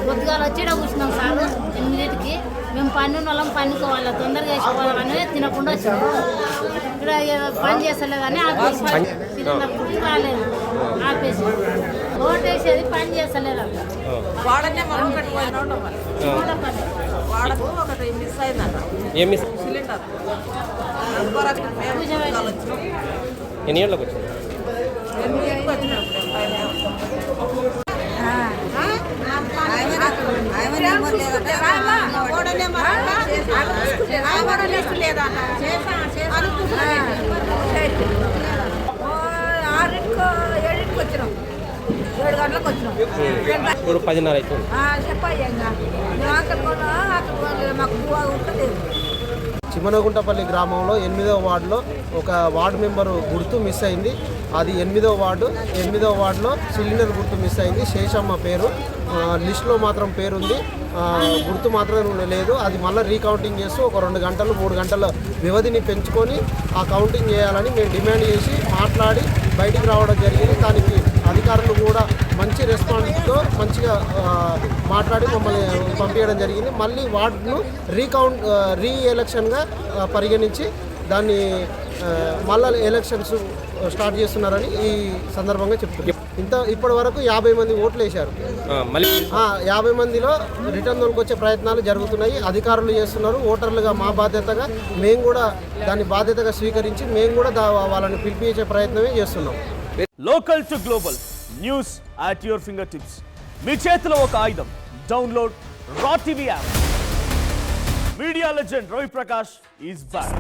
పొద్దుగాల వచ్చి కూర్చున్నాం సార్ 8కి. మేము పన్నున్నోళ్ళం పన్నుకోవాలి, తొందరగా వేసుకోవాలని తినకుండా వచ్చినాం. ఇక్కడ పని చేస్తలేదని ఆపేసి సిలిండర్ పుట్టి రాలేదు, ఆపేసి ఓటేసేది పని చేస్తలేదు. ఎన్ని గంటలకు వచ్చింది? ఇప్పుడు 10:30 అవుతుంది. చిమ్మనగుంటపల్లి గ్రామంలో 8వ వార్డులో ఒక వార్డు మెంబరు గుర్తు మిస్ అయింది. అది 8వ వార్డులో సిలిండర్ గుర్తు మిస్ అయింది. శేషమ్మ పేరు లిస్టులో మాత్రం పేరుంది, గుర్తు మాత్రం లేదు. అది మళ్ళీ రీకౌంటింగ్ చేస్తూ ఒక 2 గంటలు 3 గంటల వ్యవధిని పెంచుకొని ఆ కౌంటింగ్ చేయాలని మేము డిమాండ్ చేసి మాట్లాడి బయటికి రావడం జరిగింది. దానికి అధికారులు కూడా మంచి రెస్పాన్స్తో మంచిగా మాట్లాడి మమ్మల్ని పంపించడం జరిగింది. మళ్ళీ వార్డును రీ ఎలక్షన్గా పరిగణించి దాన్ని మళ్ళీ ఎలక్షన్స్ స్టార్ట్ చేస్తున్నారని ఈ సందర్భంగా చెప్తున్నాం. ఇప్పటి వరకు 50 మంది ఓట్లు వేశారు. 50 మందిలో రిటర్న్ తోలుకొచ్చే ప్రయత్నాలు జరుగుతున్నాయి, అధికారులు చేస్తున్నారు. ఓటర్లుగా మా బాధ్యతగా మేము కూడా దాన్ని బాధ్యతగా స్వీకరించి మేము కూడా వాళ్ళని పిలిపించే ప్రయత్నమే చేస్తున్నాం. Local to global news at your fingertips. మీ చేతిలో ఒక ఆయుధం. Download Raw TV app. Media legend Ravi Prakash is back.